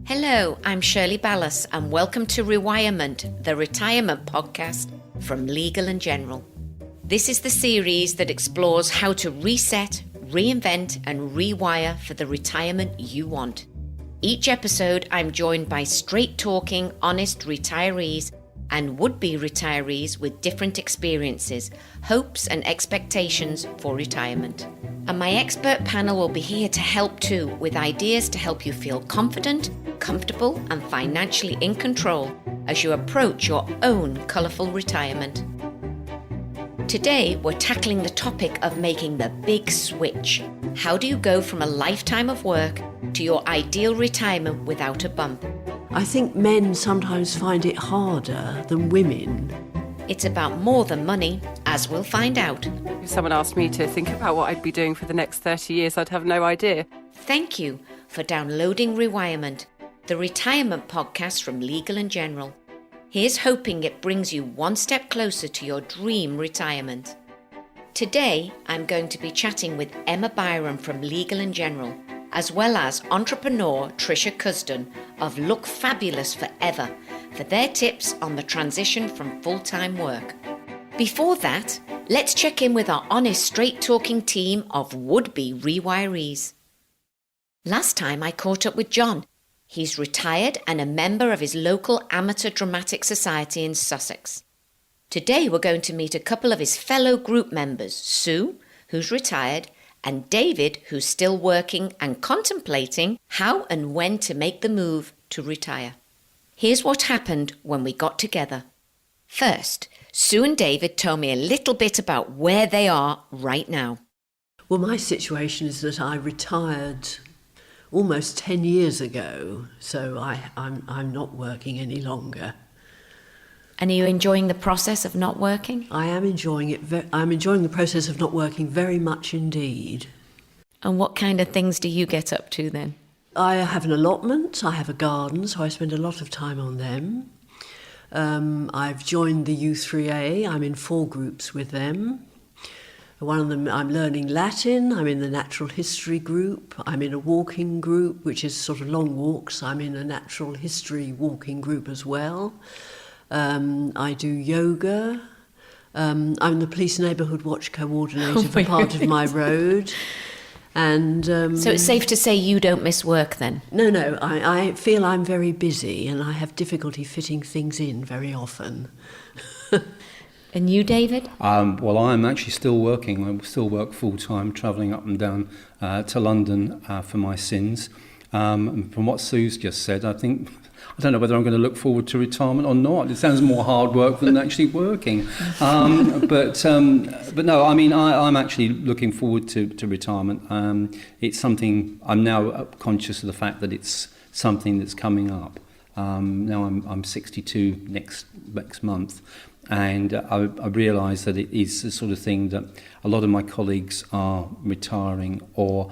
Hello, I'm Shirley Ballas and welcome to Rewirement, the retirement podcast from Legal & General. This is the series that explores how to reset, reinvent and rewire for the retirement you want. Each episode I'm joined by straight-talking, honest retirees and would-be retirees with different experiences, hopes and expectations for retirement. And my expert panel will be here to help too, with ideas to help you feel confident, comfortable and financially in control as you approach your own colourful retirement. Today we're tackling the topic of making the big switch. How do you go from a lifetime of work to your ideal retirement without a bump? I think men sometimes find it harder than women. It's about more than money, as we'll find out. If someone asked me to think about what I'd be doing for the next 30 years, I'd have no idea. Thank you for downloading Rewirement, the retirement podcast from Legal & General. Here's hoping it brings you one step closer to your dream retirement. Today, I'm going to be chatting with Emma Byron from Legal & General, as well as entrepreneur Tricia Cusden of Look Fabulous Forever for their tips on the transition from full-time work. Before that, let's check in with our honest, straight-talking team of would-be rewirees. Last time I caught up with John. He's retired and a member of his local amateur dramatic society in Sussex. Today we're going to meet a couple of his fellow group members, Sue, who's retired, and David, who's still working and contemplating how and when to make the move to retire. Here's what happened when we got together. First, Sue and David told me a little bit about where they are right now. Well, my situation is that I retired almost 10 years ago, so I'm not working any longer. And are you enjoying the process of not working? I am enjoying it. I'm enjoying the process of not working very much indeed. And what kind of things do you get up to then? I have an allotment, I have a garden, so I spend a lot of time on them. I've joined the U3A, I'm in 4 groups with them. One of them, I'm learning Latin, I'm in the natural history group, I'm in a walking group, which is sort of long walks, I'm in a natural history walking group as well. I do yoga. I'm the police neighbourhood watch coordinator for part of my road. And so it's safe to say you don't miss work then? No, I feel I'm very busy and I have difficulty fitting things in very often. And you, David? Well, I'm actually still working. I still work full-time, travelling up and down to London for my sins. And from what Sue's just said, I don't know whether I'm going to look forward to retirement or not. It sounds more hard work than actually working. But no, I mean, I'm actually looking forward to retirement. It's something, I'm now conscious of the fact that it's something that's coming up. Now I'm 62 next month. And I realise that it is the sort of thing that a lot of my colleagues are retiring, or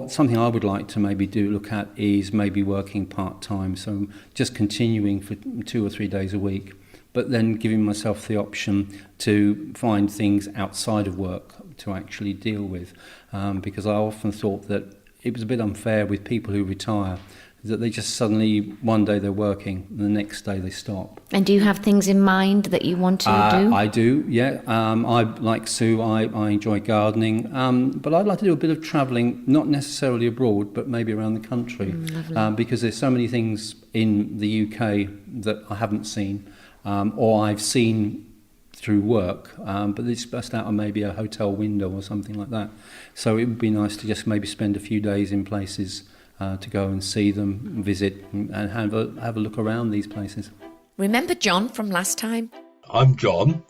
something I would like to maybe look at is maybe working part-time, so just continuing for 2 or 3 days a week, but then giving myself the option to find things outside of work to actually deal with, because I often thought that it was a bit unfair with people who retire, that they just suddenly, one day they're working, and the next day they stop. And do you have things in mind that you want to do? I do, yeah. I, like Sue, I enjoy gardening, but I'd like to do a bit of travelling, not necessarily abroad, but maybe around the country, because there's so many things in the UK that I haven't seen, or I've seen through work, but it's just out of maybe a hotel window or something like that. So it would be nice to just maybe spend a few days in places to go and see them, visit, and have a look around these places. Remember John from last time? I'm John.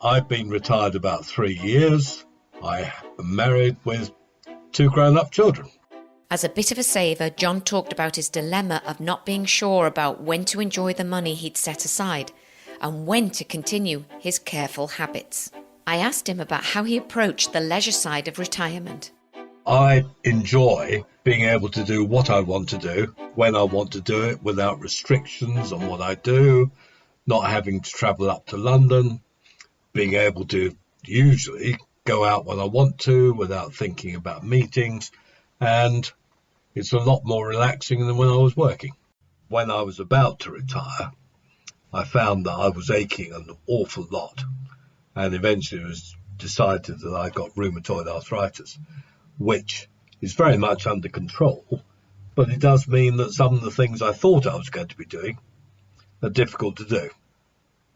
I've been retired about 3 years. I am married with 2 grown-up children. As a bit of a saver, John talked about his dilemma of not being sure about when to enjoy the money he'd set aside and when to continue his careful habits. I asked him about how he approached the leisure side of retirement. I enjoy being able to do what I want to do, when I want to do it, without restrictions on what I do, not having to travel up to London, being able to usually go out when I want to without thinking about meetings, and it's a lot more relaxing than when I was working. when I was about to retire, I found that I was aching an awful lot, and eventually it was decided that I got rheumatoid arthritis, which is very much under control, but it does mean that some of the things I thought I was going to be doing are difficult to do.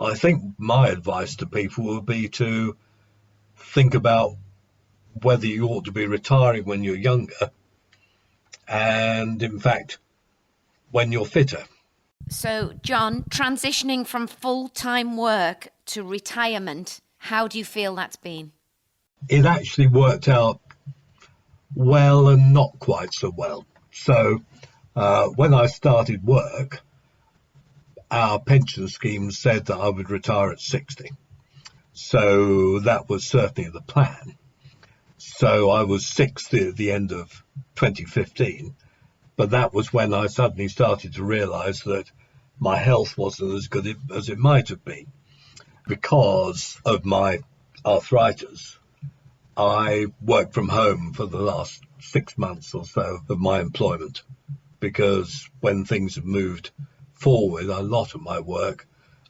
I think my advice to people would be to think about whether you ought to be retiring when you're younger and, in fact, when you're fitter. So, John, transitioning from full-time work to retirement, how do you feel that's been? It actually worked out well and not quite so well. So when I started work, our pension scheme said that I would retire at 60. So that was certainly the plan. So I was 60 at the end of 2015, but that was when I suddenly started to realise that my health wasn't as good as it might have been. Because of my arthritis, I worked from home for the last 6 months or so of my employment, because when things have moved forward, a lot of my work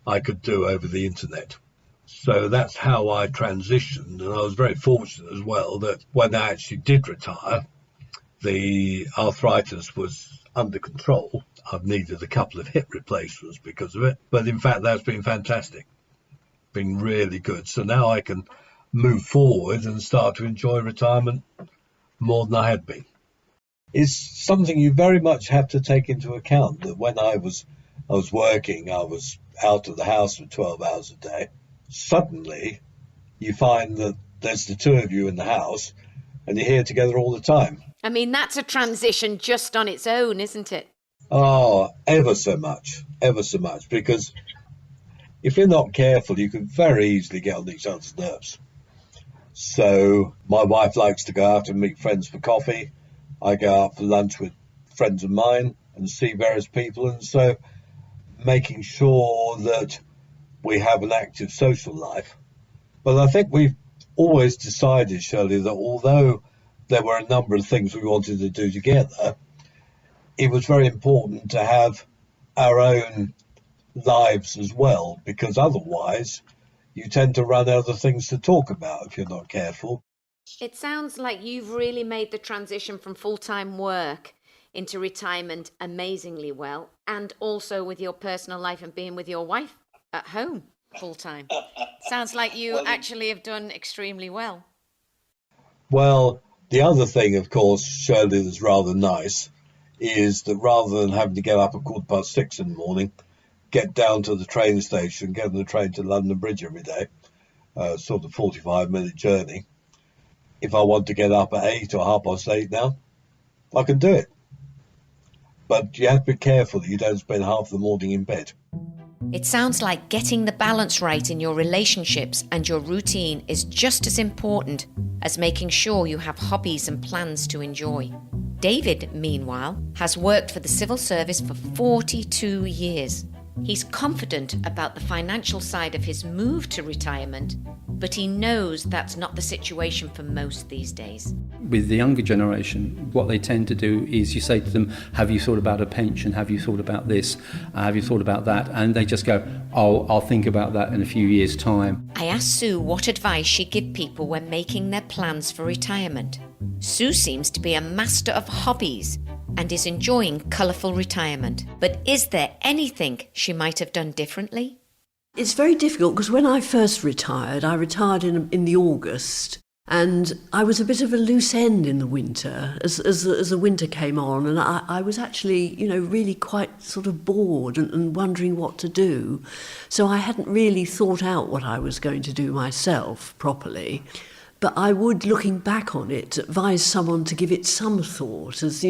I could do over the internet. So that's how I transitioned, and I was very fortunate as well that when I actually did retire, the arthritis was under control. I've needed a couple of hip replacements because of it, but in fact that's been fantastic, been really good. So now I can move forward and start to enjoy retirement more than I had been. It's something you very much have to take into account, that when I was working, I was out of the house for 12 hours a day. Suddenly you find that there's the two of you in the house and you're here together all the time. I mean, that's a transition just on its own, isn't it? Oh, ever so much, because if you're not careful, you can very easily get on each other's nerves. So my wife likes to go out and meet friends for coffee. I go out for lunch with friends of mine and see various people. And so making sure that we have an active social life. But I think we've always decided, Shirley, that although there were a number of things we wanted to do together, it was very important to have our own lives as well, because otherwise you tend to run out of things to talk about if you're not careful. It sounds like you've really made the transition from full-time work into retirement amazingly well, and also with your personal life and being with your wife at home full-time. Sounds like you actually have done extremely well. Well, the other thing, of course, Shirley, that's rather nice is that rather than having to get up at 6:15 in the morning, get down to the train station, get on the train to London Bridge every day, sort of 45-minute journey. If I want to get up at 8 or 8:30 now, I can do it. But you have to be careful that you don't spend half the morning in bed. It sounds like getting the balance right in your relationships and your routine is just as important as making sure you have hobbies and plans to enjoy. David, meanwhile, has worked for the civil service for 42 years. He's confident about the financial side of his move to retirement, but he knows that's not the situation for most these days. With the younger generation, what they tend to do is you say to them, have you thought about a pension? Have you thought about this? Have you thought about that? And they just go, oh, I'll think about that in a few years' time. I asked Sue what advice she'd give people when making their plans for retirement. Sue seems to be a master of hobbies and is enjoying colourful retirement. But is there anything she might have done differently? It's very difficult because when I first retired, I retired in the August, and I was a bit of a loose end in the winter as the winter came on, and I was actually, really quite sort of bored and wondering what to do. So I hadn't really thought out what I was going to do myself properly. But I would, looking back on it, advise someone to give it some thought as,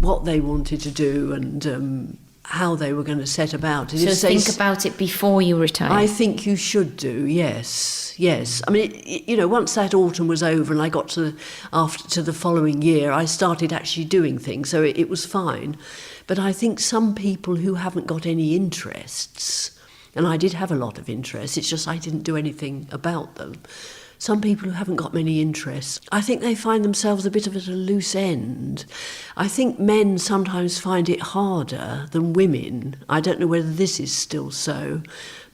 what they wanted to do and how they were going to set about it. So think about it before you retire. I think you should do, yes. I mean, once that autumn was over and I got to the following year, I started actually doing things, so it was fine. But I think some people who haven't got any interests, and I did have a lot of interests, it's just I didn't do anything about them. some people who haven't got many interests, I think they find themselves a bit of at a loose end. I think men sometimes find it harder than women. I don't know whether this is still so,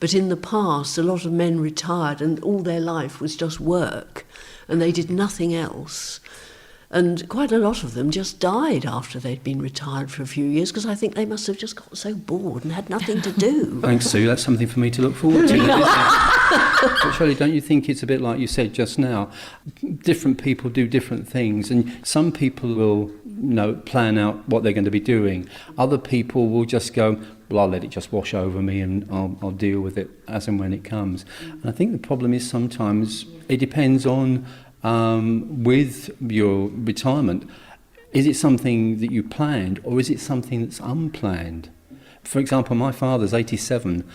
but in the past, a lot of men retired and all their life was just work, and they did nothing else. And quite a lot of them just died after they'd been retired for a few years, because I think they must have just got so bored and had nothing to do. Thanks, Sue. That's something for me to look forward to. But Shirley, don't you think it's a bit like you said just now? Different people do different things, and some people will, plan out what they're going to be doing. Other people will just go, well, I'll let it just wash over me and I'll deal with it as and when it comes. And I think the problem is sometimes it depends on with your retirement, is it something that you planned or is it something that's unplanned? For example, my father's 87.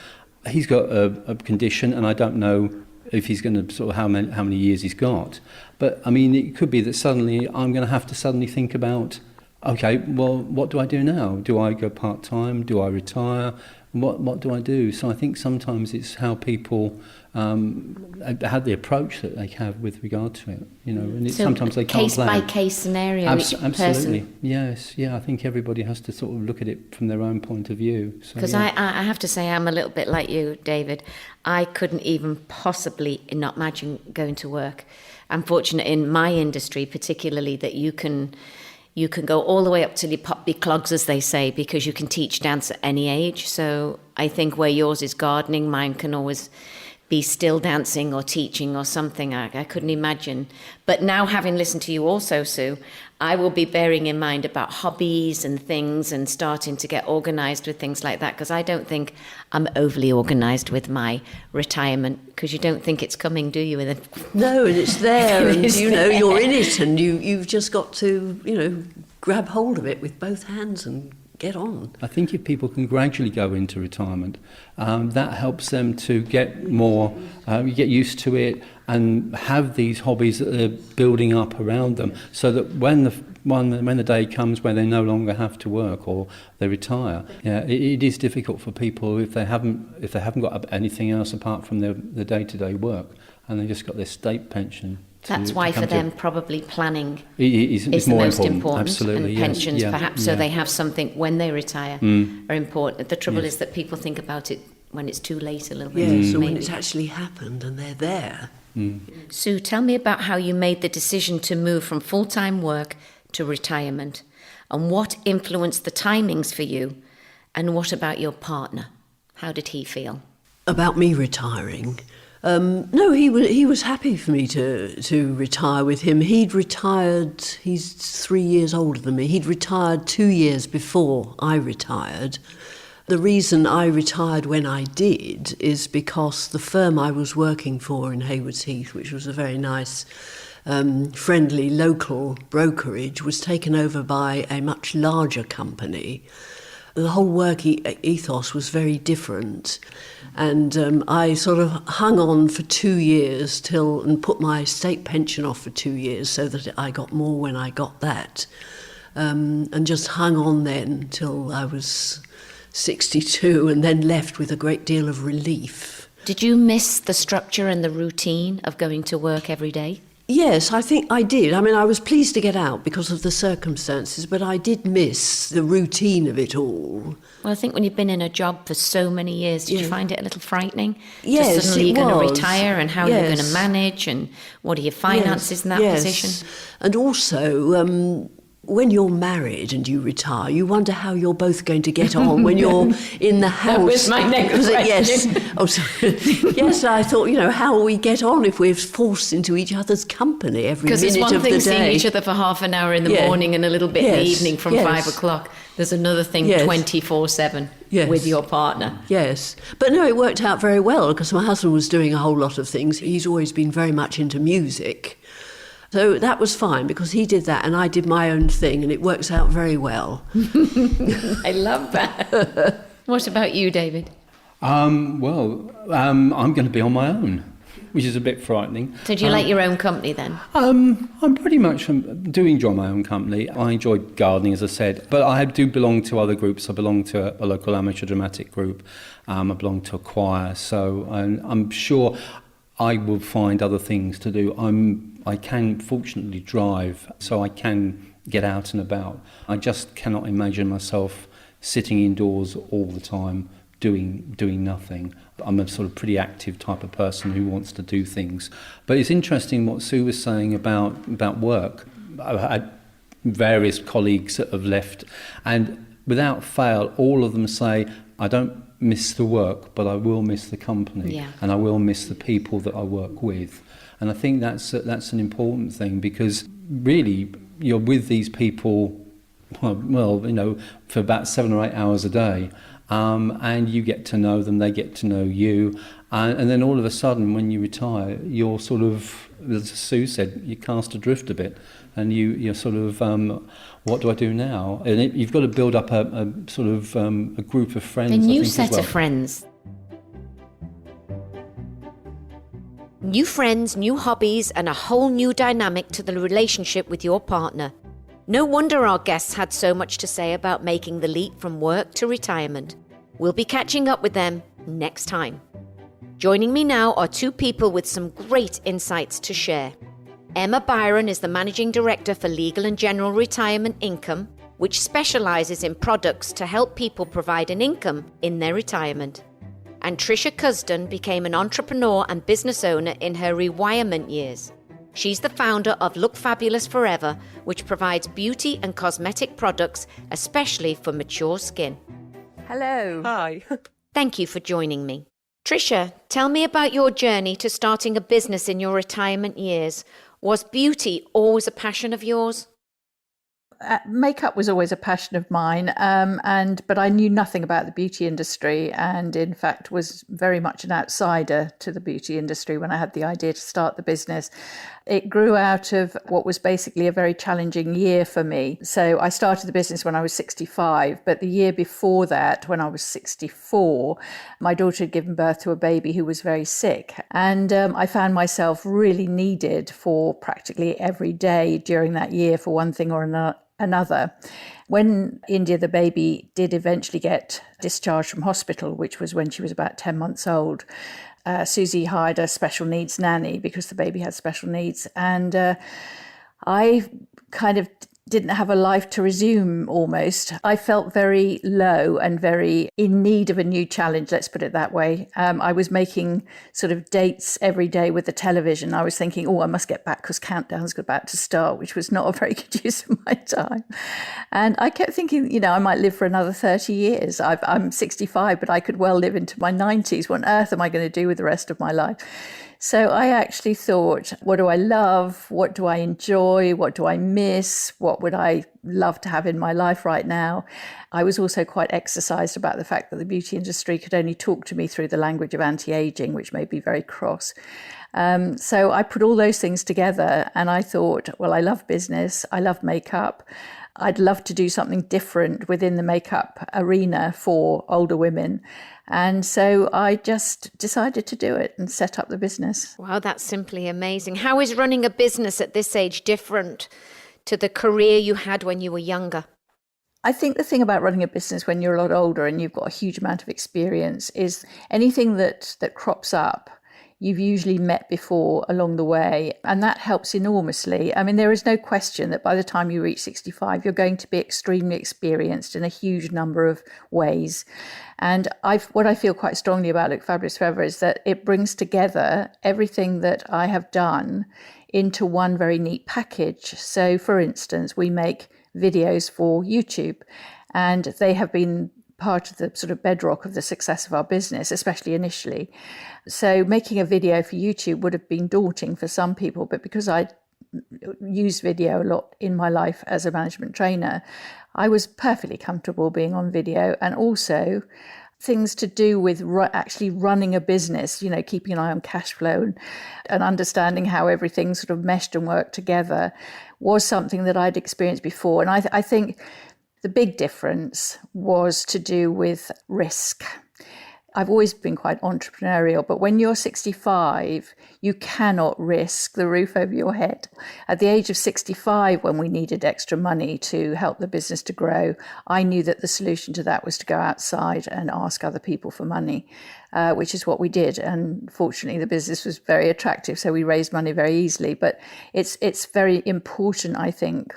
He's got a condition, and I don't know if he's going to sort of how many years he's got. But I mean, it could be that suddenly I'm going to have to suddenly think about, okay, well, what do I do now? Do I go part-time? Do I retire? What do I do? So I think sometimes it's how people have the approach that they have with regard to it, and it's, so sometimes they can't plan. Case by case scenario, each Absolutely, person. yes, yeah. I think everybody has to sort of look at it from their own point of view. Because I have to say, I'm a little bit like you, David. I couldn't even possibly not imagine going to work. I'm fortunate in my industry, particularly, that you can go all the way up till you pop your clogs, as they say, because you can teach dance at any age. So I think where yours is gardening, mine can always be still dancing or teaching or something. I couldn't imagine. But now, having listened to you also, Sue, I will be bearing in mind about hobbies and things and starting to get organised with things like that, because I don't think I'm overly organised with my retirement, because you don't think it's coming, do you? No, and it's there, and you're in it, and you've just got to, grab hold of it with both hands and get on. I think if people can gradually go into retirement, that helps them to get more, get used to it and have these hobbies that they're building up around them, so that when the day comes where they no longer have to work or they retire, it is difficult for people if they haven't got anything else apart from their day-to-day work, and they just got their state pension. That's why for them probably planning is the more most important. Absolutely, and pensions perhaps, so they have something when they retire are important. The trouble is that people think about it when it's too late a little bit. Yes, so when it's actually happened and they're there. Sue, tell me about how you made the decision to move from full-time work to retirement, and what influenced the timings for you, and what about your partner? How did he feel? About me retiring? No, he was happy for me to retire with him. He'd retired, he's 3 years older than me, he'd retired 2 years before I retired. The reason I retired when I did is because the firm I was working for in Haywards Heath, which was a very nice, friendly local brokerage, was taken over by a much larger company. The whole work ethos was very different, and I sort of hung on for 2 years and put my state pension off for 2 years so that I got more when I got that, and just hung on then till I was 62, and then left with a great deal of relief. Did you miss the structure and the routine of going to work every day? Yes, I think I did. I mean, I was pleased to get out because of the circumstances, but I did miss the routine of it all. Well, I think when you've been in a job for so many years, did you find it a little frightening? Yes, Just suddenly it you're going was. to retire, and how you're going to manage, and what are your finances in that position? And also, when you're married and you retire, you wonder how you're both going to get on when you're in the house. That was my next question. Yes. Oh, sorry. Yes, I thought, how will we get on if we're forced into each other's company every minute of the day? Because it's one thing seeing each other for half an hour in the morning and a little bit in the evening from 5 o'clock. There's another thing 24/7 with your partner. Yes. But no, it worked out very well because my husband was doing a whole lot of things. He's always been very much into music. So that was fine because he did that and I did my own thing, and it works out very well. I love that. What about you, David? I'm going to be on my own, which is a bit frightening. So do you like your own company then? I'm pretty much do enjoy my own company. I enjoy gardening, as I said, but I do belong to other groups. I belong to a local amateur dramatic group. I belong to a choir, so I'm sure I will find other things to do. I can fortunately drive, so I can get out and about. I just cannot imagine myself sitting indoors all the time doing nothing. I'm a sort of pretty active type of person who wants to do things. But it's interesting what Sue was saying about work. I've had various colleagues that have left, and without fail, all of them say, I don't miss the work, but I will miss the company, and I will miss the people that I work with. And I think that's an important thing, because really you're with these people, well, you know, for about 7 or 8 hours a day, and you get to know them, they get to know you, and then all of a sudden when you retire, you're sort of, as Sue said, you cast adrift a bit, and you're sort of, what do I do now? And you've got to build up a sort of a group of friends. A new I think, set of friends. New friends, new hobbies, and a whole new dynamic to the relationship with your partner. No wonder our guests had so much to say about making the leap from work to retirement. We'll be catching up with them next time. Joining me now are two people with some great insights to share. Emma Byron is the Managing Director for Legal and General Retirement Income, which specialises in products to help people provide an income in their retirement. And Tricia Cusden became an entrepreneur and business owner in her rewirement years. She's the founder of Look Fabulous Forever, which provides beauty and cosmetic products, especially for mature skin. Hello. Hi. Thank you for joining me. Tricia, tell me about your journey to starting a business in your retirement years. Was beauty always a passion of yours? Makeup was always a passion of mine, but I knew nothing about the beauty industry, and in fact was very much an outsider to the beauty industry when I had the idea to start the business. It grew out of what was basically a very challenging year for me. So I started the business when I was 65, but the year before that, when I was 64, my daughter had given birth to a baby who was very sick, and I found myself really needed for practically every day during that year for one thing or another. When India, the baby, did eventually get discharged from hospital, which was when she was about 10 months old, Susie hired a special needs nanny because the baby had special needs. And I kind of didn't have a life to resume almost. I felt very low and very in need of a new challenge, let's put it that way. I was making sort of dates every day with the television. I was thinking, I must get back because Countdown's about to start, which was not a very good use of my time. And I kept thinking, I might live for another 30 years. I'm 65, but I could well live into my 90s. What on earth am I going to do with the rest of my life? So I actually thought, what do I love? What do I enjoy? What do I miss? What would I love to have in my life right now? I was also quite exercised about the fact that the beauty industry could only talk to me through the language of anti-aging, which made me very cross. So I put all those things together and I thought, well, I love business. I love makeup. I'd love to do something different within the makeup arena for older women. And so I just decided to do it and set up the business. Wow, that's simply amazing. How is running a business at this age different to the career you had when you were younger? I think the thing about running a business when you're a lot older and you've got a huge amount of experience is anything that crops up, you've usually met before along the way, and that helps enormously. I mean, there is no question that by the time you reach 65, you're going to be extremely experienced in a huge number of ways. And what I feel quite strongly about Look Fabulous Forever is that it brings together everything that I have done into one very neat package. So, for instance, we make videos for YouTube, and they have been part of the sort of bedrock of the success of our business, especially initially. So making a video for YouTube would have been daunting for some people, but because I use video a lot in my life as a management trainer, I was perfectly comfortable being on video. And also things to do with actually running a business, keeping an eye on cash flow and understanding how everything sort of meshed and worked together was something that I'd experienced before. And I think the big difference was to do with risk. I've always been quite entrepreneurial, but when you're 65, you cannot risk the roof over your head. At the age of 65, when we needed extra money to help the business to grow, I knew that the solution to that was to go outside and ask other people for money. which is what we did. And fortunately, the business was very attractive, so we raised money very easily. But it's very important, I think,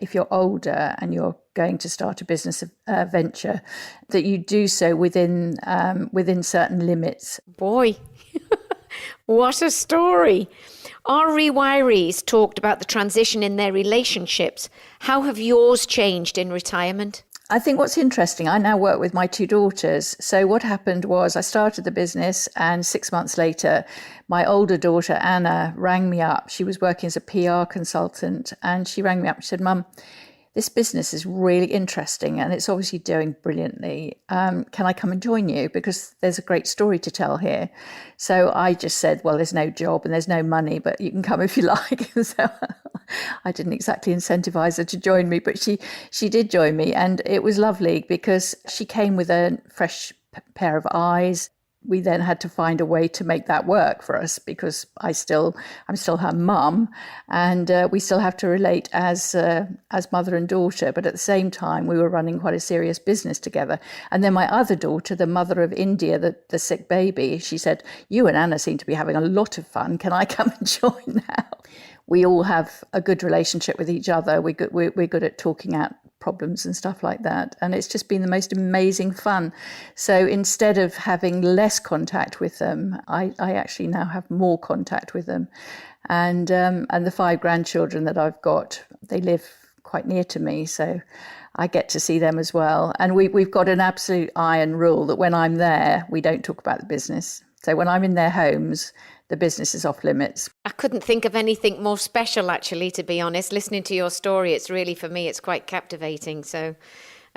if you're older and you're going to start a business venture, that you do so within certain limits. Boy, what a story. Our rewirees talked about the transition in their relationships. How have yours changed in retirement? I think what's interesting, I now work with my two daughters. So what happened was I started the business, and 6 months later, my older daughter, Anna, rang me up. She was working as a PR consultant, and she rang me up and said, "Mum, this business is really interesting and it's obviously doing brilliantly. Can I come and join you? Because there's a great story to tell here." So I just said, "Well, there's no job and there's no money, but you can come if you like." So I didn't exactly incentivize her to join me, but she did join me. And it was lovely because she came with a fresh pair of eyes. We then had to find a way to make that work for us, because I'm still her mum, and we still have to relate as mother and daughter. But at the same time, we were running quite a serious business together. And then my other daughter, the mother of India, the sick baby, she said, "You and Anna seem to be having a lot of fun. Can I come and join now?" We all have a good relationship with each other. We're good at talking out problems and stuff like that. And it's just been the most amazing fun. So instead of having less contact with them, I actually now have more contact with them. And the 5 grandchildren that I've got, they live quite near to me, so I get to see them as well. And we've got an absolute iron rule that when I'm there, we don't talk about the business. So when I'm in their homes, the business is off limits. I couldn't think of anything more special, actually, to be honest. Listening to your story, it's really, for me, it's quite captivating. So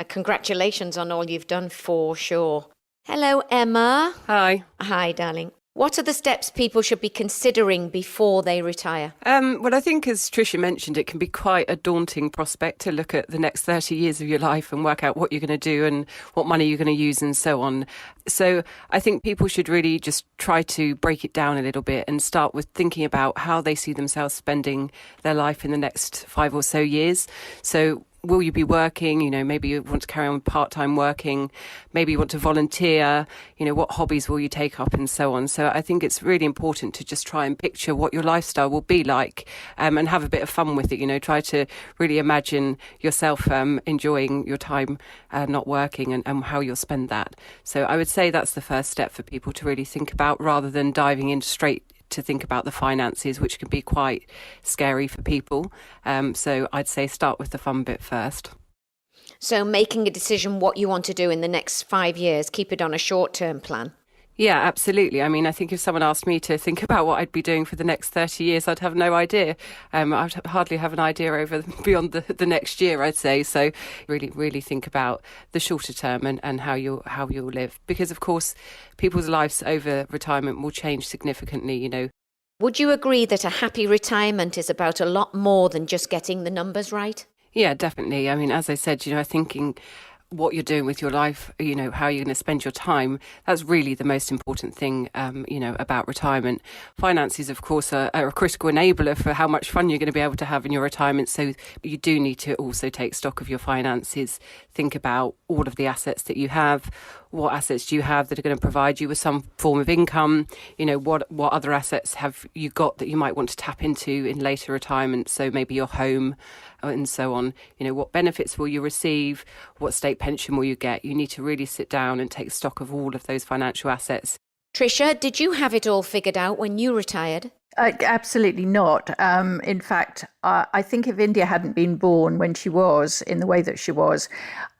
congratulations on all you've done, for sure. Hello, Emma. Hi. Hi, darling. What are the steps people should be considering before they retire? Well, I think, as Tricia mentioned, it can be quite a daunting prospect to look at the next 30 years of your life and work out what you're going to do and what money you're going to use and so on. So I think people should really just try to break it down a little bit and start with thinking about how they see themselves spending their life in the next 5 or so years. So will you be working? Maybe you want to carry on part-time working. Maybe you want to volunteer. What hobbies will you take up and so on. So I think it's really important to just try and picture what your lifestyle will be like, and have a bit of fun with it. Try to really imagine yourself enjoying your time not working and how you'll spend that. So I would say that's the first step for people to really think about, rather than diving in straight to think about the finances, which can be quite scary for people. So I'd say start with the fun bit first. So making a decision what you want to do in the next 5 years, keep it on a short-term plan. Yeah, absolutely. I mean, I think if someone asked me to think about what I'd be doing for the next 30 years, I'd have no idea. I'd hardly have an idea beyond the next year, I'd say. So really, really think about the shorter term and how you'll live. Because, of course, people's lives over retirement will change significantly. Would you agree that a happy retirement is about a lot more than just getting the numbers right? Yeah, definitely. I mean, as I said, thinking what you're doing with your life, how you're going to spend your time, that's really the most important thing, about retirement. Finances, of course, are a critical enabler for how much fun you're going to be able to have in your retirement. So you do need to also take stock of your finances, think about all of the assets that you have. What assets do you have that are going to provide you with some form of income? What other assets have you got that you might want to tap into in later retirement? So maybe your home and so on. What benefits will you receive? What state pension will you get? You need to really sit down and take stock of all of those financial assets. Tricia, did you have it all figured out when you retired? Absolutely not. In fact, I think if India hadn't been born when she was, in the way that she was,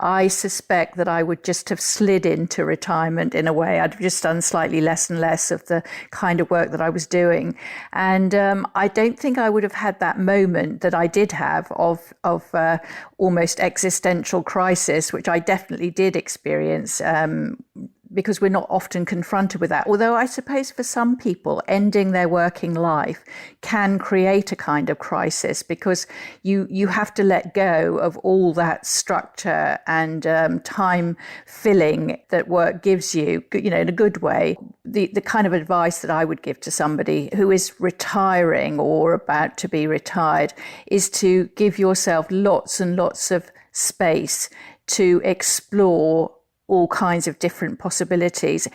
I suspect that I would just have slid into retirement in a way. I'd have just done slightly less and less of the kind of work that I was doing. And I don't think I would have had that moment that I did have of almost existential crisis, which I definitely did experience, because we're not often confronted with that. Although I suppose for some people, ending their working life can create a kind of crisis, because you have to let go of all that structure and time filling that work gives you, in a good way. The kind of advice that I would give to somebody who is retiring or about to be retired is to give yourself lots and lots of space to explore all kinds of different possibilities.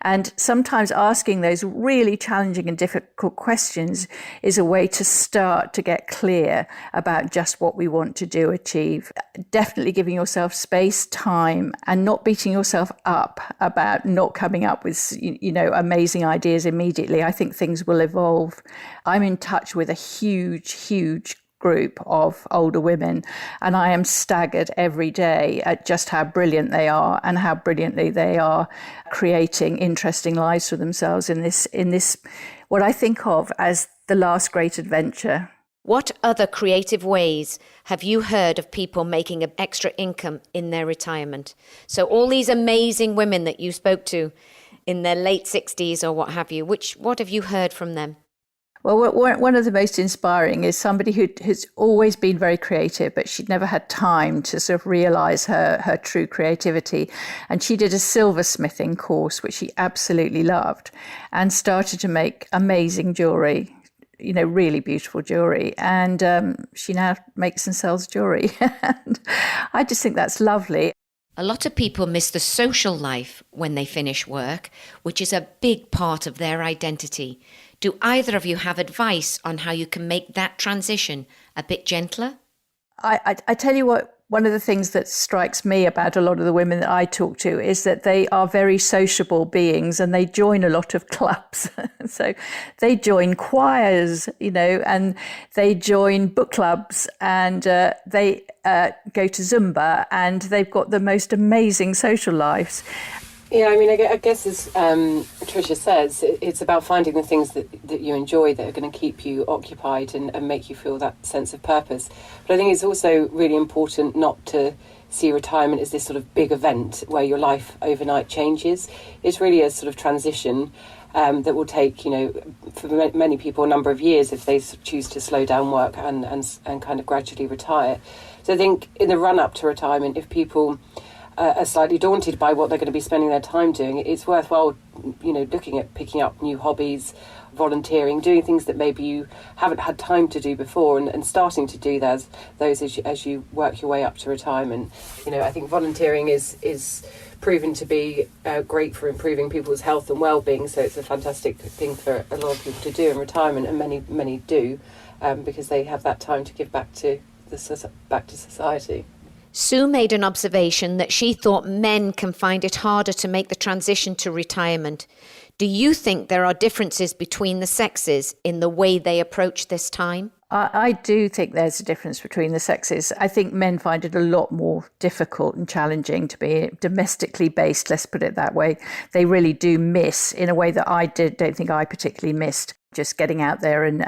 And sometimes asking those really challenging and difficult questions is a way to start to get clear about just what we want to do, achieve. Definitely giving yourself space, time, and not beating yourself up about not coming up with, amazing ideas immediately. I think things will evolve. I'm in touch with a huge group of older women, and I am staggered every day at just how brilliant they are and how brilliantly they are creating interesting lives for themselves in this what I think of as the last great adventure. What other creative ways have you heard of people making an extra income in their retirement? So all these amazing women that you spoke to in their late 60s or what have you, what have you heard from them? Well, one of the most inspiring is somebody who has always been very creative, but she'd never had time to sort of realise her true creativity. And she did a silversmithing course, which she absolutely loved, and started to make amazing jewellery, really beautiful jewellery. And she now makes and sells jewellery. And I just think that's lovely. A lot of people miss the social life when they finish work, which is a big part of their identity. Do either of you have advice on how you can make that transition a bit gentler? I tell you what, one of the things that strikes me about a lot of the women that I talk to is that they are very sociable beings and they join a lot of clubs. So they join choirs, and they join book clubs, and they go to Zumba, and they've got the most amazing social lives. Yeah, I mean, I guess as Tricia says, it's about finding the things that you enjoy that are going to keep you occupied and make you feel that sense of purpose. But I think it's also really important not to see retirement as this sort of big event where your life overnight changes. It's really a sort of transition that will take, for many people, a number of years if they choose to slow down work and kind of gradually retire. So I think in the run-up to retirement, if people are slightly daunted by what they're going to be spending their time doing, it's worthwhile, looking at picking up new hobbies, volunteering, doing things that maybe you haven't had time to do before, and starting to do those as you work your way up to retirement. I think volunteering is proven to be great for improving people's health and well-being, so it's a fantastic thing for a lot of people to do in retirement, and many do, because they have that time to give back to society. Sue made an observation that she thought men can find it harder to make the transition to retirement. Do you think there are differences between the sexes in the way they approach this time? I do think there's a difference between the sexes. I think men find it a lot more difficult and challenging to be domestically based, let's put it that way. They really do miss, in a way that I don't think I particularly missed, just getting out there and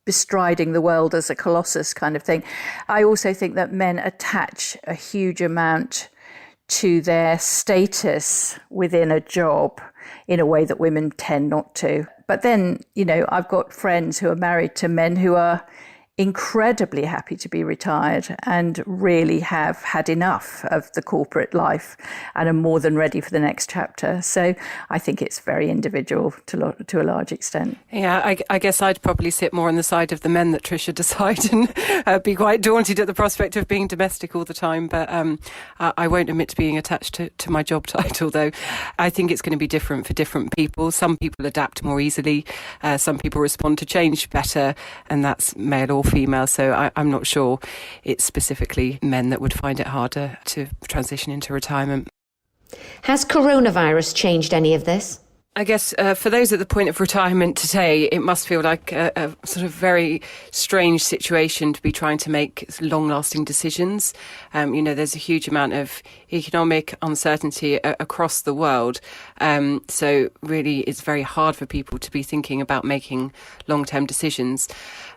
bestriding the world as a colossus kind of thing. I also think that men attach a huge amount to their status within a job in a way that women tend not to. But then, I've got friends who are married to men who are incredibly happy to be retired and really have had enough of the corporate life and are more than ready for the next chapter. So I think it's very individual to a large extent. Yeah, I guess I'd probably sit more on the side of the men that Tricia decide and be quite daunted at the prospect of being domestic all the time. But I won't admit to being attached to my job title, though. I think it's going to be different for different people. Some people adapt more easily. Some people respond to change better, and that's male or female, so I'm not sure it's specifically men that would find it harder to transition into retirement. Has coronavirus changed any of this? I guess for those at the point of retirement today, it must feel like a sort of very strange situation to be trying to make long-lasting decisions. There's a huge amount of economic uncertainty across the world. So really, it's very hard for people to be thinking about making long-term decisions.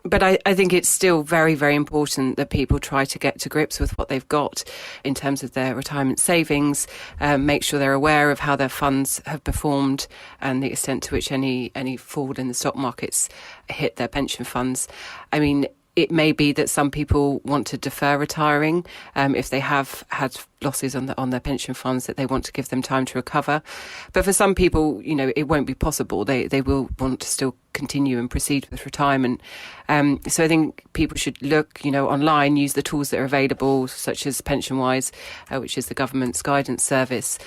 But I think it's still very, very important that people try to get to grips with what they've got in terms of their retirement savings, make sure they're aware of how their funds have performed and the extent to which any fall in the stock markets hit their pension funds. I mean, It may be that some people want to defer retiring if they have had losses on their pension funds, that they want to give them time to recover. But for some people, it won't be possible. They will want to still continue and proceed with retirement. So I think people should look, online, use the tools that are available, such as PensionWise, which is the government's guidance service.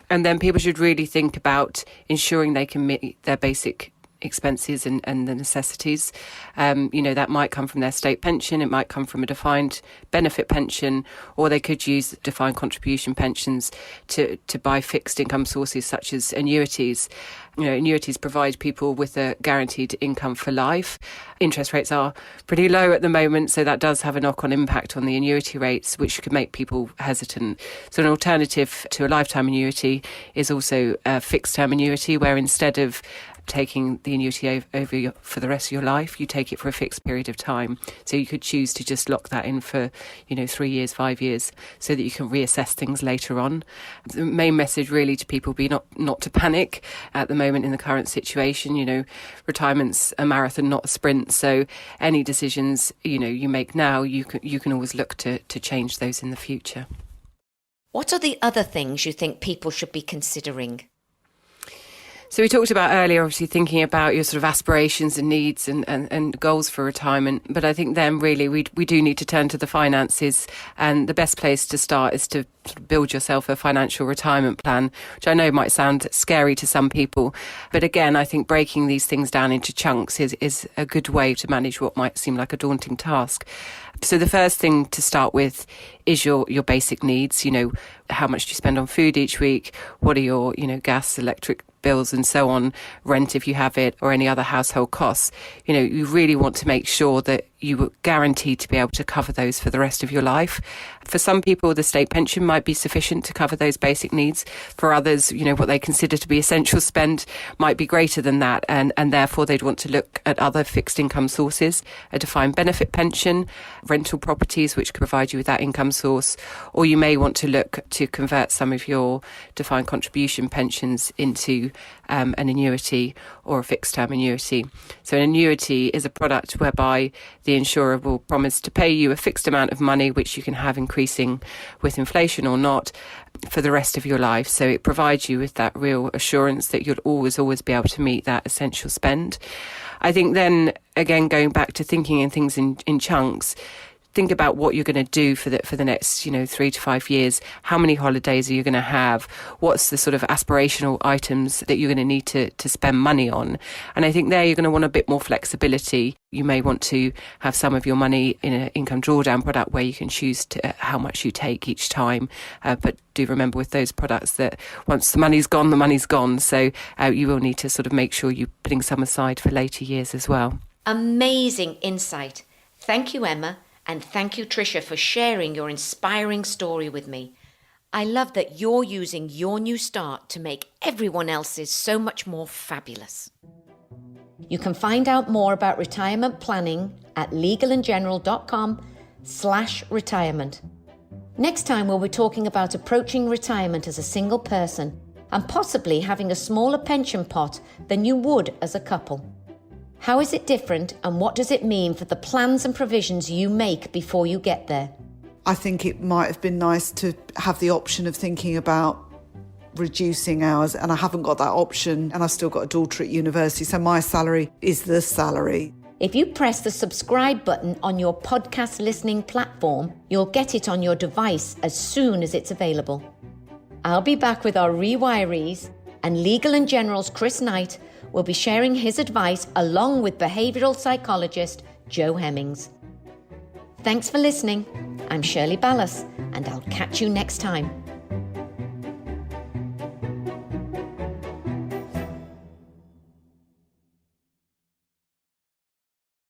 And then people should really think about ensuring they can meet their basic expenses and the necessities. That might come from their state pension, it might come from a defined benefit pension, or they could use defined contribution pensions to buy fixed income sources such as annuities. Annuities provide people with a guaranteed income for life. Interest rates are pretty low at the moment, so that does have a knock-on impact on the annuity rates, which could make people hesitant. So an alternative to a lifetime annuity is also a fixed-term annuity, where instead of taking the annuity over for the rest of your life, you take it for a fixed period of time. So you could choose to just lock that in for 3 years, 5 years, so that you can reassess things later on. The main message really to people be not to panic at the moment in the current situation. Retirement's a marathon, not a sprint, so any decisions you make now, you can always look to change those in the future. What are the other things you think people should be considering? So we talked about earlier, obviously, thinking about your sort of aspirations and needs and goals for retirement. But I think then really we do need to turn to the finances. And the best place to start is to build yourself a financial retirement plan, which I know might sound scary to some people. But again, I think breaking these things down into chunks is a good way to manage what might seem like a daunting task. So the first thing to start with is your basic needs. How much do you spend on food each week? What are your, gas, electric bills and so on, rent if you have it, or any other household costs? You really want to make sure that you are guaranteed to be able to cover those for the rest of your life. For some people, the state pension might be sufficient to cover those basic needs. For others, what they consider to be essential spend might be greater than that, and therefore they'd want to look at other fixed income sources, a defined benefit pension, rental properties which could provide you with that income source, or you may want to look to convert some of your defined contribution pensions into an annuity or a fixed term annuity. So an annuity is a product whereby the insurer will promise to pay you a fixed amount of money, which you can have increasing with inflation or not, for the rest of your life. So it provides you with that real assurance that you'll always be able to meet that essential spend. I think then, again, going back to thinking in things in chunks, think about what you're going to do for the next 3 to 5 years. How many holidays are you going to have? What's the sort of aspirational items that you're going to need to spend money on? And I think there you're going to want a bit more flexibility. You may want to have some of your money in an income drawdown product where you can choose how much you take each time. But do remember with those products that once the money's gone, the money's gone. So you will need to sort of make sure you're putting some aside for later years as well. Amazing insight. Thank you, Emma. And thank you, Tricia, for sharing your inspiring story with me. I love that you're using your new start to make everyone else's so much more fabulous. You can find out more about retirement planning at legalandgeneral.com/retirement. Next time we'll be talking about approaching retirement as a single person and possibly having a smaller pension pot than you would as a couple. How is it different, and what does it mean for the plans and provisions you make before you get there? I think it might have been nice to have the option of thinking about reducing hours, and I haven't got that option, and I've still got a daughter at university, so my salary is the salary. If you press the subscribe button on your podcast listening platform, you'll get it on your device as soon as it's available. I'll be back with our rewirees, and Legal and General's Chris Knight will be sharing his advice along with behavioural psychologist Joe Hemmings. Thanks for listening. I'm Shirley Ballas, and I'll catch you next time.